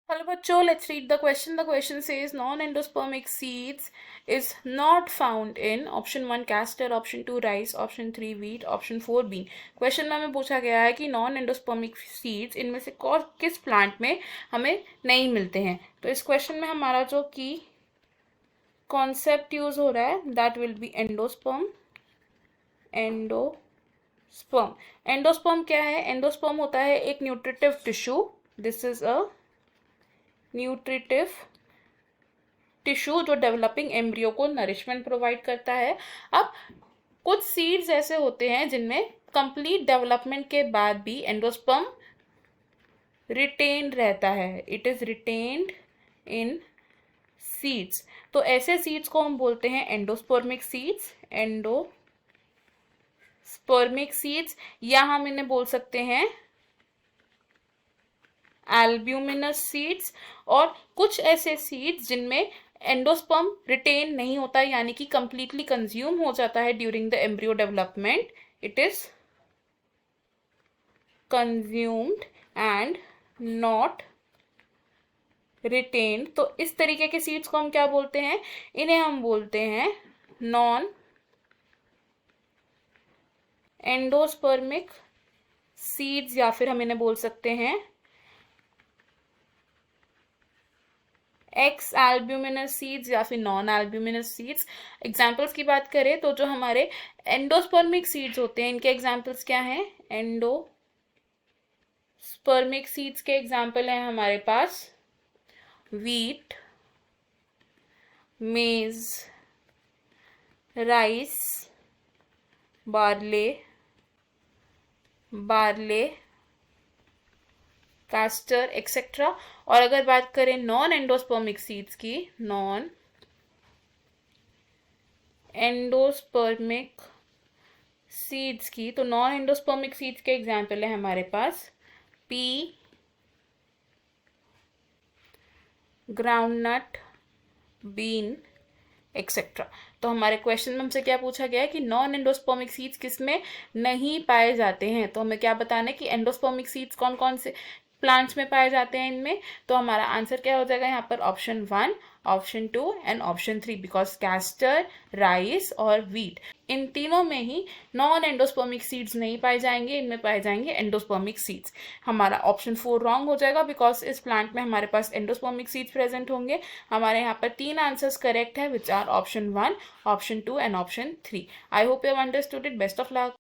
Hello बच्चों, let's read the question. The question says non-endospermic seeds is not found in option 1 castor, option 2 rice, option 3 wheat, option 4 bean. Question में हमें पूछा गया है कि non endospermic seeds इनमें से किस प्लांट में हमें नहीं मिलते हैं. तो इस क्वेश्चन में हमारा जो की कॉन्सेप्ट यूज हो रहा है that will be endosperm. Endosperm क्या है? एंडोस्पर्म होता है एक nutritive tissue. This is a nutritive tissue जो डेवलपिंग एम्ब्रियो को नरिशमेंट प्रोवाइड करता है. अब कुछ सीड्स ऐसे होते हैं जिनमें कंप्लीट डेवलपमेंट के बाद भी एंडोस्पर्म रिटेन्ड रहता है. It is retained in seeds. तो ऐसे सीड्स को हम बोलते हैं एंडोस्पर्मिक सीड्स. एंडोस्पर्मिक सीड्स या हम इन्हें बोल सकते हैं एल्ब्यूमिनस सीड्स. और कुछ ऐसे सीड्स जिनमें एंडोस्पर्म रिटेन नहीं होता है यानी कि कंप्लीटली कंज्यूम हो जाता है during the embryo development. It is consumed and not retained. तो इस तरीके के सीड्स को हम क्या बोलते हैं? इन्हें हम बोलते हैं नॉन एंडोस्पर्मिक सीड्स या फिर हम इन्हें बोल सकते हैं एक्स एल्ब्यूमिनस सीड्स या फिर नॉन एल्ब्यूमिनस सीड्स. एग्जाम्पल्स की बात करें तो जो हमारे एंडोस्पर्मिक सीड्स होते हैं इनके एग्जाम्पल्स क्या हैं? एंडोस्पर्मिक सीड्स के एग्जाम्पल हैं हमारे पास वीट, मेज, राइस, बार्ले, कैस्टर एक्सेट्रा. और अगर बात करें नॉन एंडोस्पर्मिक सीड्स की, नॉन एंडोस्पर्मिक सीड्स की, तो नॉन एंडोस्पर्मिक सीड्स के एग्जाम्पल है हमारे पास पी, ग्राउंडनट, बीन एक्सेट्रा. तो हमारे क्वेश्चन में हमसे क्या पूछा गया है कि नॉन एंडोस्पर्मिक सीड्स किसमें नहीं पाए जाते हैं. तो हमें क्या बताना है कि एंडोस्पर्मिक सीड्स कौन कौन से प्लांट्स में पाए जाते हैं इनमें. तो हमारा आंसर क्या हो जाएगा यहाँ पर? Option 1, option 2 and option 3. Because castor, rice और व्हीट इन तीनों में ही नॉन एंडोस्पर्मिक सीड्स नहीं पाए जाएंगे. इनमें पाए जाएंगे एंडोस्पर्मिक सीड्स. हमारा ऑप्शन 4 रॉन्ग हो जाएगा बिकॉज इस प्लांट में हमारे पास एंडोस्पर्मिक सीड्स प्रेजेंट होंगे. हमारे यहाँ पर 3 आंसर्स करेक्ट है which are option 1, option 2 and option 3. I hope you have understood it. Best of luck.